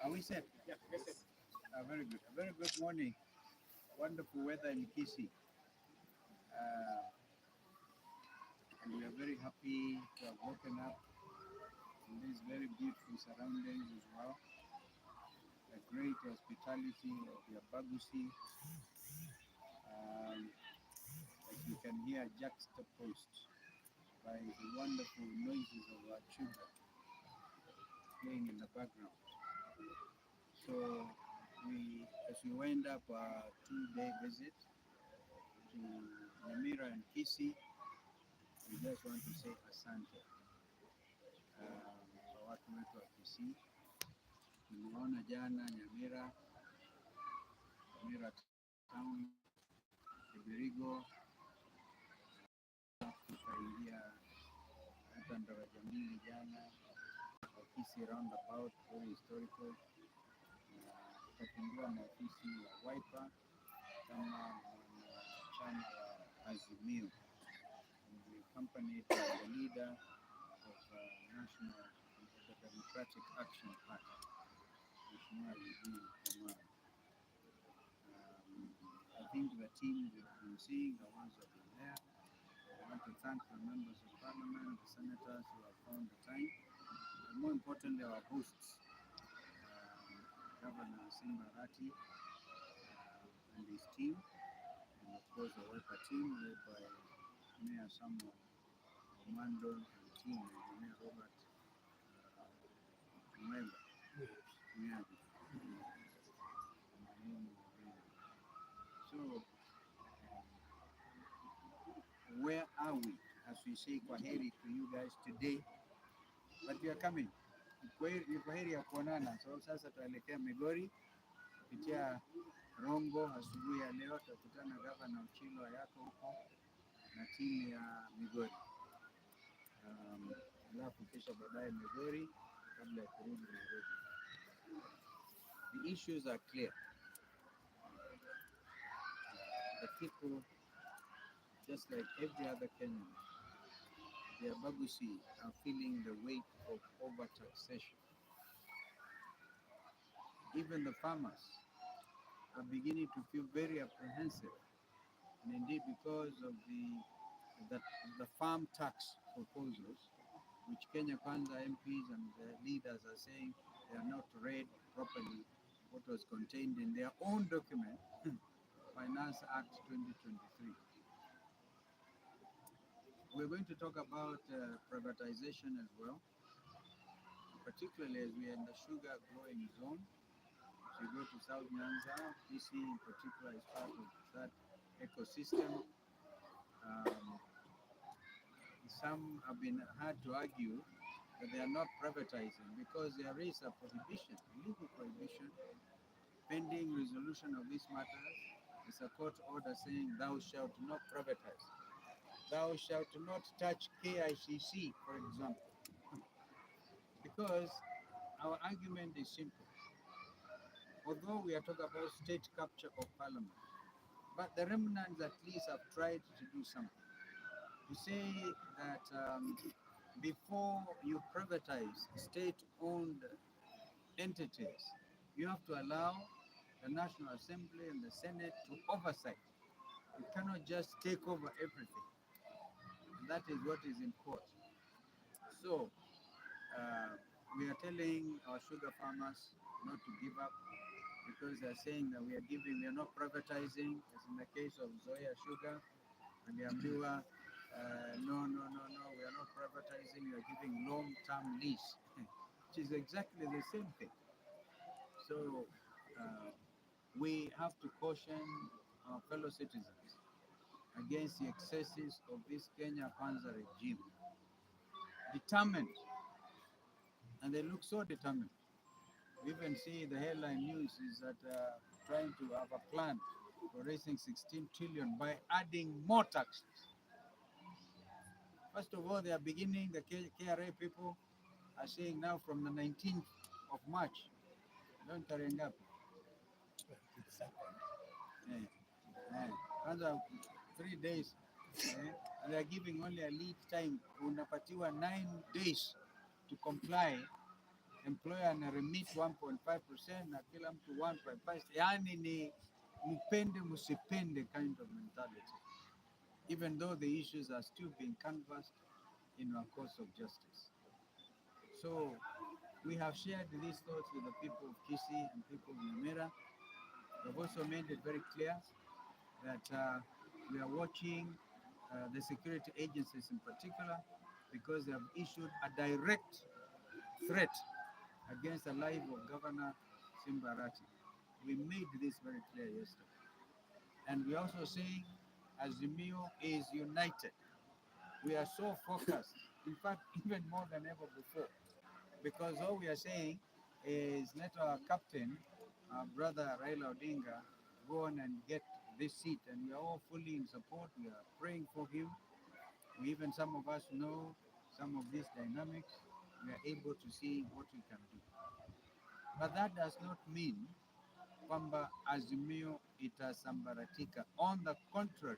Are we set? Yeah, yes, sir. Very good. A very good morning. Wonderful weather in Kisi. Uh, and we are very happy to have woken up in these very beautiful surroundings as well. The great hospitality of the Abagusi, that you can hear juxtaposed by the wonderful noises of our children playing in the background. So as we wind up our 2-day visit to Namira and Kisi, we just want to say asante kwa watu wetu wa Kisii. Tuliwaona jana Nyamira town, Kibirigo, tukaingia hata daraja mbili jana, Kisii roundabout, very historical. Tukafungua maofisi ya Wiper kama mwanachama wa Azimio. We accompanied the leader of National Democratic Action Party, Eugene. I think the team we've been seeing, the ones that were there, I want to thank the members of parliament, the senators who have found the time, and more importantly, our hosts, Governor Simbarati and his team, and of course the worker team led by Mayor Samuel Mando and team, Engineer Robert Mwemba. So, where are we? As we say kwaheri to you guys today, but we are coming. Ni kwaheri ya kuonana. So sasa tuelekea Migori kupitia Rongo. Asubuhi ya leo tutakutana na Gavana Ochilo yako huko na timu ya Migori, alafu kisha baadaye Migori kabla ya kurudi Nairobi. The issues are clear. The people, just like every other Kenyan, the Abagusi are feeling the weight of overtaxation. Even the farmers are beginning to feel very apprehensive, and indeed because of the farm tax proposals, which Kenya Kwanza MPs and the leaders are saying they are not read properly what was contained in their own document, Finance Act 2023. We're going to talk about privatization as well, particularly as we are in the sugar growing zone. If you go to South Nyanza, BC in particular is part of that ecosystem. Some have been had to argue that they are not privatizing because there is a prohibition, legal prohibition, pending resolution of this matter. It's a court order saying thou shalt not privatize. Thou shalt not touch KICC, for example. Because our argument is simple. Although we are talking about state capture of parliament, but the remnants at least have tried to do something. To say that before you privatize state-owned entities, you have to allow the National Assembly and the Senate to oversight. You cannot just take over everything. And that is what is in court. So we are telling our sugar farmers not to give up because they're saying that we are not privatizing, as in the case of Zoya Sugar and Yambiwa. No, we are not privatizing, we are giving long-term lease, which is exactly the same thing. So we have to caution our fellow citizens against the excesses of this Kenya Kwanza regime. Determined, and they look so determined. We even see the headline news is that trying to have a plan for raising 16 trillion by adding more taxes. First of all, they are beginning, the KRA people are saying now from the 19th of March, don't tarehe ngapi? Kwanza 3 days, and they are giving only a lead time. Unapatiwa 9 days to comply employer ana remit 1.5% na kila mtu 1.5, yani ni mpende musipende kind of mentality, even though the issues are still being canvassed in our course of justice. So we have shared these thoughts with the people of Kisii and people of Nyamira. We've also made it very clear that we are watching the security agencies in particular, because they have issued a direct threat against the life of Governor Simbarati. We made this very clear yesterday. And we're also saying Azimio is united. We are so focused, in fact, even more than ever before, because all we are saying is let our captain, our brother Raila Odinga, go on and get this seat. And we are all fully in support. We are praying for him. We even, some of us know some of these dynamics. We are able to see what we can do. But that does not mean kwamba Azimio itasambaratika. On the contrary,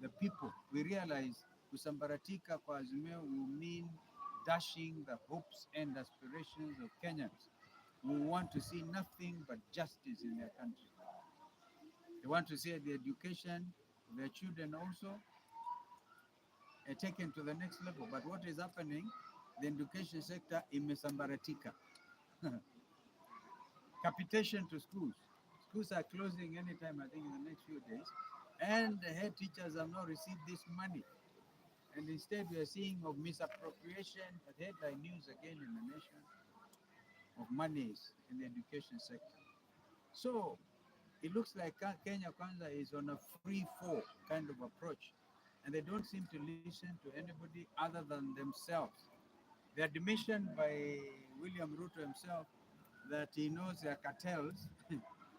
the people, we realize kusambaratika kwa Azimio will mean dashing the hopes and aspirations of Kenyans who want to see nothing but justice in their country. They want to see the education of their children also taken to the next level. But what is happening? The education sector imesambaratika. Capitation to schools. Schools are closing anytime, I think, in the next few days. And the head teachers have not received this money. And instead, we are seeing of misappropriation, the headline news again in the nation, of monies in the education sector. So it looks like Kenya Kwanza is on a free fall kind of approach. And they don't seem to listen to anybody other than themselves. The admission by William Ruto himself that he knows there are cartels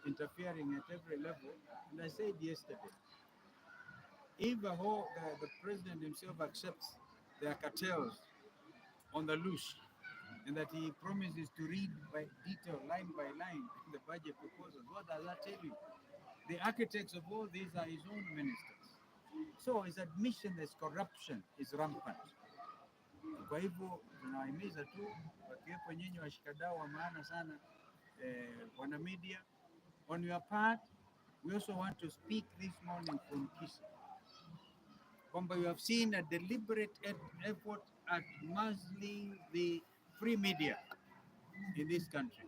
interfering at every level. And I said yesterday, if the president himself accepts there are cartels on the loose, and that he promises to read by detail, line by line, the budget proposals, what does that tell you? The architects of all these are his own ministers. So his admission that corruption is rampant. Kwa hivyo tunawahimiza tu wakiwepo nyinyi washikadau wa maana sana wana media, on your part, we also want to speak this morning from Kisii. Kwamba you have seen a deliberate effort at muzzling the free media in this country.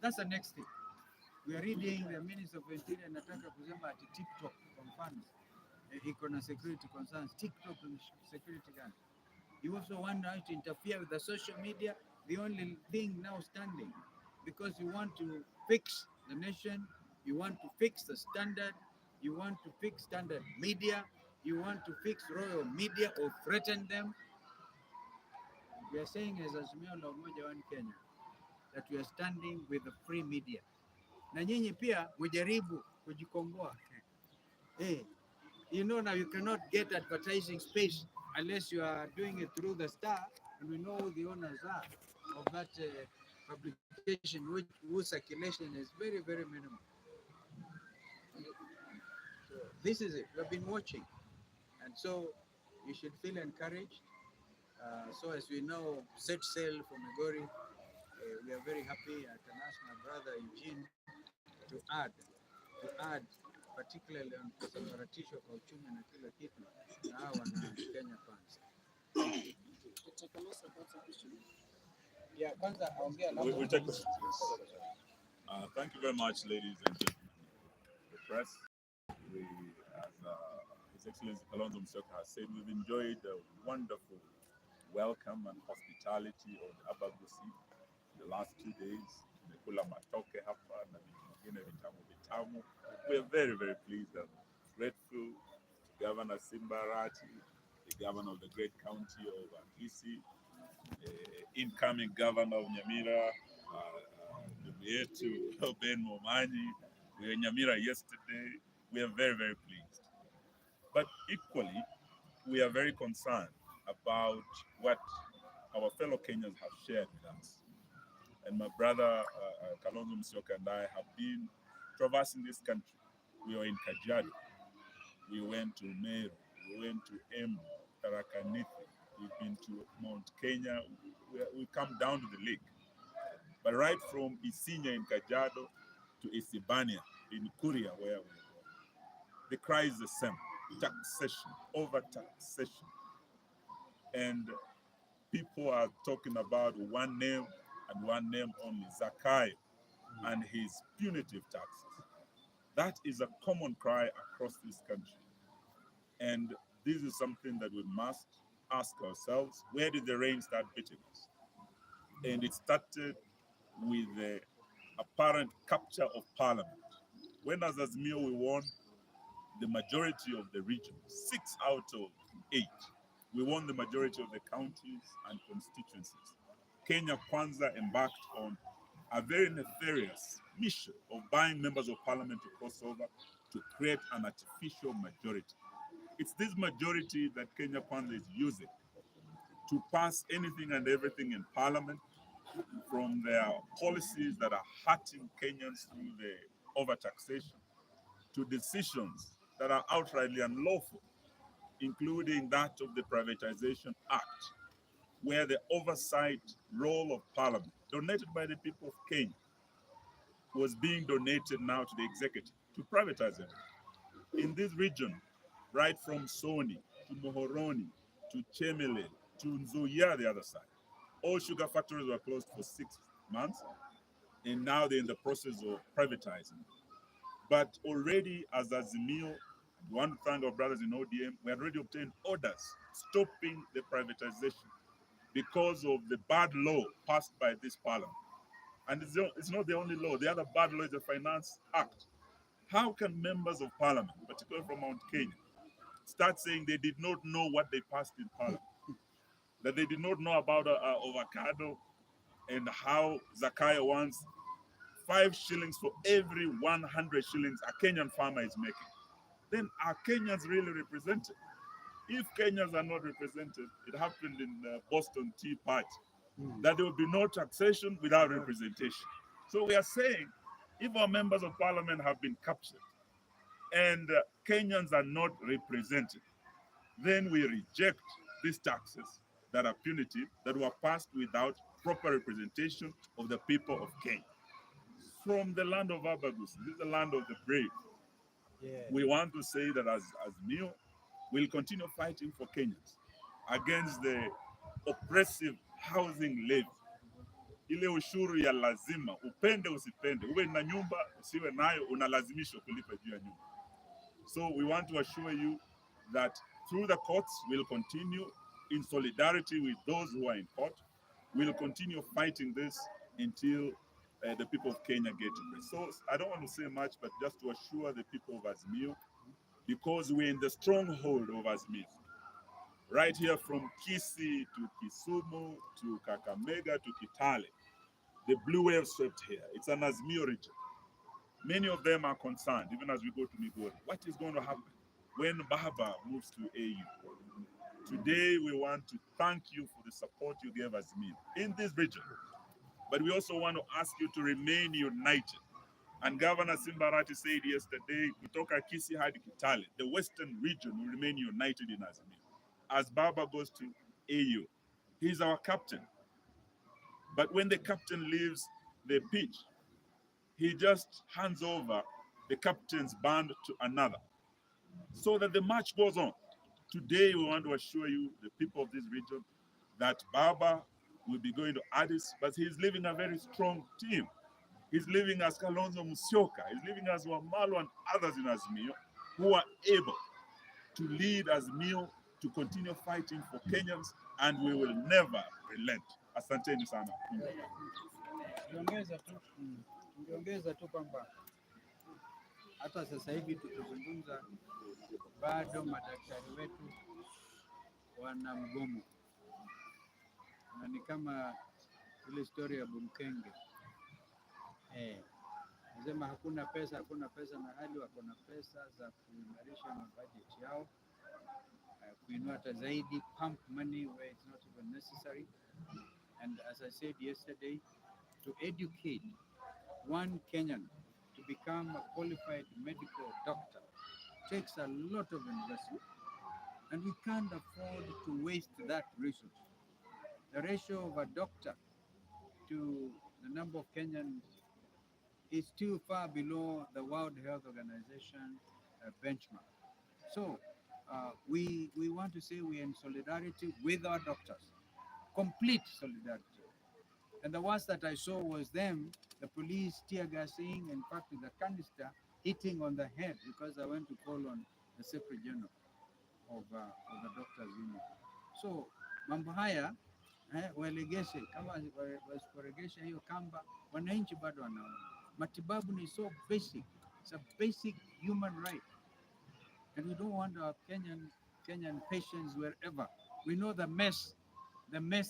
That's the next thing. We are reading the Minister of Interior nataka kusema ati TikTok kwa mfano iko na security concerns. TikTok security gani? You also want now to interfere with the social media, the only thing now standing, because you want to fix the nation, you want to fix the standard, you want to fix standard media, you want to fix royal media or threaten them. We are saying as azimiolaumoja One Kenya that we are standing with the free media. Na nyinyi pia mujaribu kujikomboa. Hey, you know now you cannot get advertising space unless you are doing it through the Star, and we know who the owners are of that publication, whose circulation is very, very minimal. So this is it. We've been watching, and so you should feel encouraged. So as we know, set sail for Migori. We are very happy. I can ask my brother Eugene to add particularly on kusambaratisho kwa uchumi na kila kitu na hawa na Kenya Kwanza. Yeah, kwanza aongea We take this. Thank you very much, ladies and gentlemen, the press. We, as His Excellency Kalonzo Musyoka has said, we've enjoyed a wonderful welcome and hospitality of Abagusi the last 2 days. Tumekula matoke hapa na vitu vingine vitamu. We are very, very pleased and grateful to Governor Simbarati, the governor of the great county of Kisii, incoming governor of Nyamira, ndugu yetu Ben Momanyi. We were in Nyamira yesterday. We are very, very pleased. But equally, we are very concerned about what our fellow Kenyans have shared with us. And my brother Kalonzo Musyoka and I have been traversing this country. We were in Kajiado. We went to Meru. We went to Embu, Tharaka Nithi. We've been to Mount Kenya. we come down to the lake. But right from Isinya in Kajiado to Isibania in Kuria, where we go, the cry is the same: taxation, over taxation. And people are talking about one name and one name only, Zakai, and his punitive taxes. That is a common cry across this country. And this is something that we must ask ourselves: where did the rain start beating us? And it started with the apparent capture of parliament. When as Azimio we won the majority of the region, 6 out of 8, we won the majority of the counties and constituencies. Kenya Kwanza embarked on a very nefarious mission of buying members of parliament to cross over to create an artificial majority. It's this majority that Kenya Kwanza is using to pass anything and everything in parliament, from their policies that are hurting Kenyans through the overtaxation to decisions that are outrightly unlawful, including that of the Privatization Act, where the oversight role of parliament, donated by the people of Kenya, was being donated now to the executive to privatize it. In this region, right from Soni to Mohoroni to Chemele to Nzoia, the other side, all sugar factories were closed for 6 months, and now they're in the process of privatizing. But already, as Azimio, we want to thank our brothers in ODM, we had already obtained orders stopping the privatization because of the bad law passed by this parliament. And it's not the only law. The other bad law is the Finance Act. How can members of parliament, particularly from Mount Kenya, start saying they did not know what they passed in parliament? That they did not know about avocado and how Zakayo wants 5 shillings for every 100 shillings a Kenyan farmer is making. Then are Kenyans really represented? If Kenyans are not represented, it happened in the Boston Tea Party, that there will be no taxation without representation. So we are saying, if our members of parliament have been captured and Kenyans are not represented, then we reject these taxes that are punitive, that were passed without proper representation of the people of Kenya. From the land of Abagus, this is the land of the brave. Yeah. We want to say that as Mio, we'll continue fighting for Kenyans against the oppressive housing levy. Ile ushuru ya lazima, upende usipende, uwe na nyumba, usiwe nayo, unalazimishwa kulipa juu ya nyumba. So we want to assure you that through the courts, we'll continue in solidarity with those who are in court. We'll continue fighting this until the people of Kenya get it. So I don't want to say much, but just to assure the people of Azimio, because we're in the stronghold of Azimio, right here from Kisii to Kisumu to Kakamega to Kitale, the blue wave swept here. It's an Azimio region. Many of them are concerned, even as we go to Migori. What is going to happen when Baba moves to AU? Today, we want to thank you for the support you gave Azimio in this region. But we also want to ask you to remain united. And Governor Simbarati said yesterday, kutoka Kisii hadi Kitale, the western region will remain united in Azimio. As Baba goes to AU, he's our captain. But when the captain leaves the pitch, he just hands over the captain's band to another, so that the match goes on. Today, we want to assure you, the people of this region, that Baba will be going to Addis, but he's leaving a very strong team. He's leaving as Kalonzo Musyoka, he's leaving as Wamalwa and others in Azimio who are able to lead Azimio to continue fighting for Kenyans, and we will never relent. Asanteni sana. Niongeza tu kwamba hata sasa hivi tukizungumza, bado madaktari wetu wana mgomo, na ni kama ile story ya Bumkenge. Nasema hakuna pesa, na hali wako na pesa za kuimarisha mabudget yao, kuinua hata zaidi, pump money where it's not even necessary. And as I said yesterday, to educate one Kenyan to become a qualified medical doctor takes a lot of investment, and we can't afford to waste that resource. the ratio of a doctor to the number of Kenyans is too far below the World Health Organization benchmark. So we want to say we are in solidarity with our doctors, complete solidarity. And the worst that I saw was them, the police tear gassing, in fact, with the canister hitting on the head because I went to call on the Secretary General of the Doctors Union. So mambo haya waelegeshe, kama wasiporegesha hiyo kamba, wananchi bado wanaona matibabu ni so basic, it's a basic human right, and we don't want our Kenyan patients wherever. We know the mess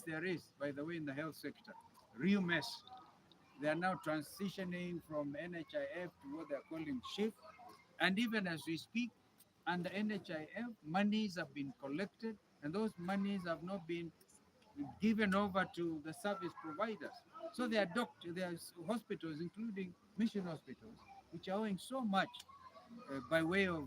there is, by the way, in the health sector, real mess. They are now transitioning from NHIF to what they're calling shift. And even as we speak, under NHIF, monies have been collected, and those monies have not been given over to the service providers. So there are hospitals, including mission hospitals, which are owing so much by way of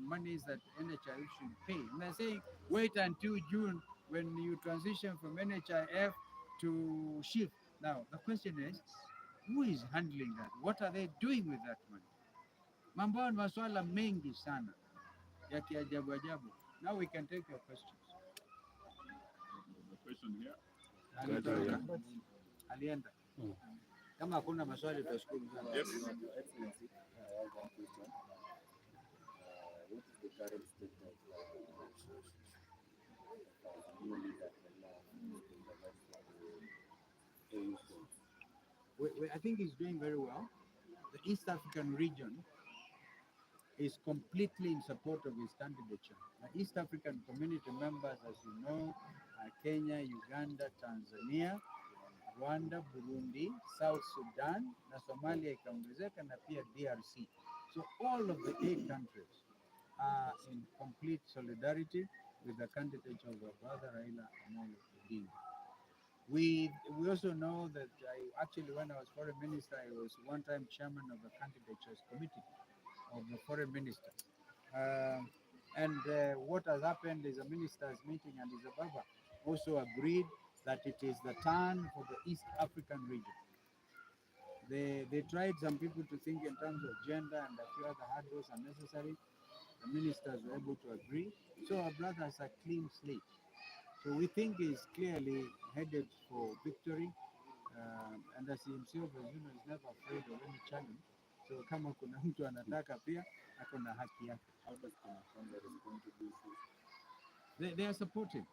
monies that NHIF should pay. And they're saying, wait until June when you transition from NHIF to shift. Now, the question is, who is handling that? What are they doing with that money? Mambo hayo ni maswala mengi sana ya kiajabu ajabu. Now we can take your questions. The question here. Alitoroka. Alienda. Kama hakuna maswali tutashukuru sana. Yes. Excellency, I have one question. What is the current state of the new leader I think he's doing very well. The East African region is completely in support of his candidature. The East African community members, as you know, are Kenya, Uganda, Tanzania, Rwanda, Burundi, South Sudan, na Somalia ikaongezeka na pia DRC. So all of the 8 countries are in complete solidarity with the candidature of our brother Raila among Eugene. We also know that when I was foreign minister, I was one time chairman of the candidatures committee of the foreign ministers. What has happened is a ministers meeting and Addis Ababa also agreed that it is the turn for the East African region. They tried some people to think in terms of gender and a few other hurdles are necessary. The ministers were able to agree. So our brother has a clean slate. So we think he's clearly headed for victory. And as he himself, as you know, is never afraid of any challenge. So kama kuna mtu anataka pia, ako na haki yake. How does Kalonzo respond to this? They are supportive.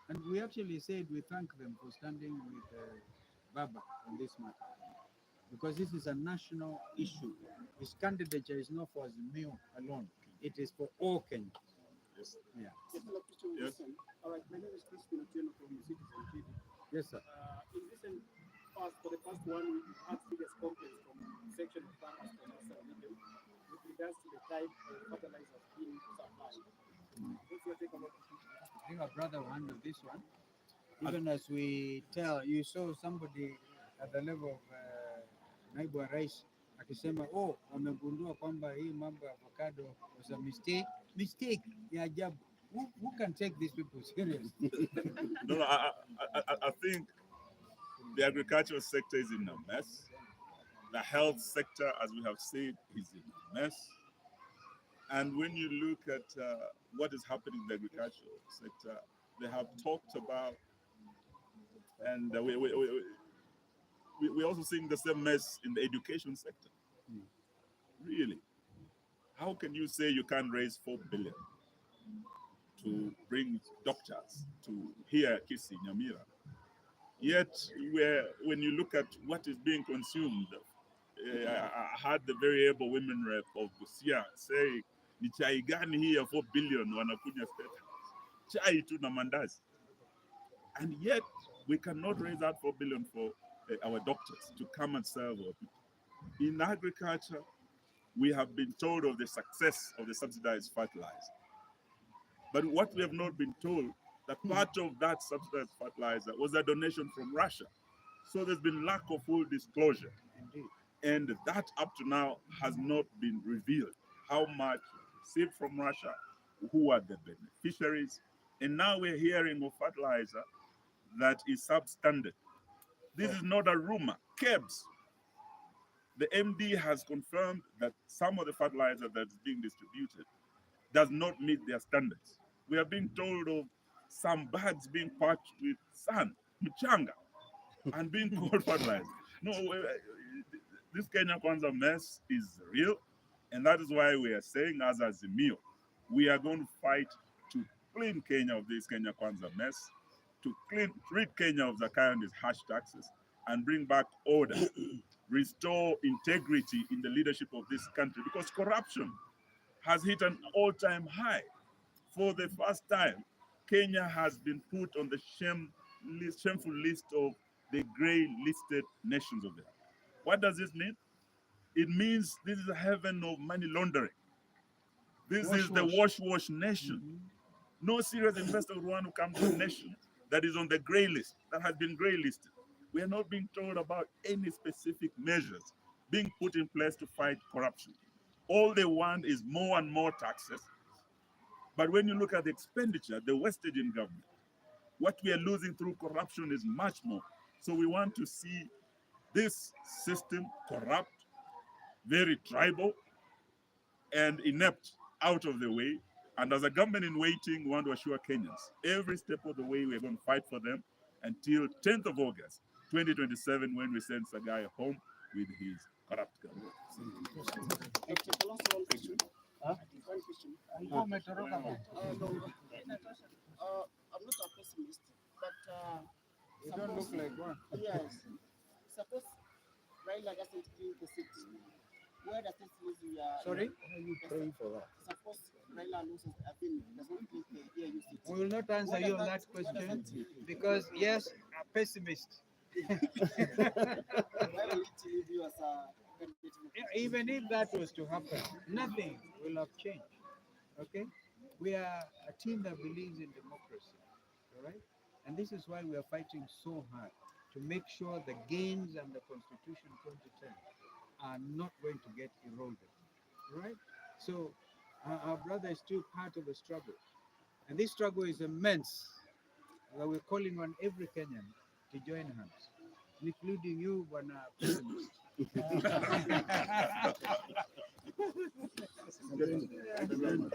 And we actually said we thank them for standing with Baba on this matter. Because this is a national issue. His candidature is not for Azimio alone. It is for all Kenyans. Yes. Yeah. Yes. All right, my name is Crispin Otieno from citizentv. Yes, sir. In recent past, for the past 1 week, we've had serious complaints from section of farmers from Western region with regards to the type of fertilizers being supplied. What's your take on that? I think our brother will handle this one. Even as we tell, you saw somebody at the level of naibu wa rais akisema wamegundua kwamba hii mambo ya avocado was a mistake ya ajabu. Who can take these people seriously? No, I think the agricultural sector is in a mess. The health sector, as we have said, is in a mess. And when you look at what is happening in the agricultural sector, they have talked about, and we're also seeing the same mess in the education sector. Really? How can you say you can't raise 4 billion to bring doctors to here, Kisi, Nyamira? Yet, when you look at what is being consumed, I heard the very able women rep of Busia say, ni chai gani hii ya 4 billion wanakunya state house? Chai tu na mandazi. And yet, we cannot raise that 4 billion for our doctors to come and serve our people. In agriculture, we have been told of the success of the subsidized fertilizer. But what we have not been told, that part of that subsidized fertilizer was a donation from Russia. So there's been lack of full disclosure. Indeed. And that up to now has not been revealed. How much received from Russia, who are the beneficiaries. And now we're hearing of fertilizer that is substandard. This is not a rumor. KEBS, the MD has confirmed that some of the fertilizer that is being distributed does not meet their standards. We are being told of some bags being packed with sand, mchanga, and being called fertilizer. No, this Kenya Kwanza mess is real, and that is why we are saying as Azimio, we are going to fight to clean Kenya of this Kenya Kwanza mess, to rid Kenya of Zakayo and his harsh taxes, and bring back order, restore integrity in the leadership of this country, because corruption has hit an all-time high. For the first time, Kenya has been put on the shameful list of the grey listed nations of the earth. What does this mean? It means this is a heaven of money laundering. This is the wash nation. No serious investor would want to come to a nation that is on the grey list, that has been grey listed. We are not being told about any specific measures being put in place to fight corruption. All they want is more and more taxes. But when you look at the expenditure, the wastage in government, what we are losing through corruption is much more. So we want to see this system corrupt, very tribal, and inept out of the way. And as a government in waiting, we want to assure Kenyans, every step of the way, we're going to fight for them until 10th of August, 2027, when we send Sagai home with his corrupt government. Dr. Kalonzo, one question. One question. Alikuwa umetoroka bwana. I'm not a pessimist, but You don't look like one. yes. Suppose Raila doesn't clean the city. Where does this leave we are? Sorry? Why are you praying for that? Suppose Raila loses, I think, does not clean the AU city. We will not answer you on that question because, yes, a pessimist. Why will it leave you as a candidate? Even if that was to happen, nothing will have changed. Okay? We are a team that believes in democracy. All right? And this is why we are fighting so hard to make sure the gains and the Constitution 2010 are not going to get eroded. All right? So our brother is still part of the struggle. And this struggle is immense. That we're calling on every Kenyan to join hands, including you, Bwana Pessimist. Asante.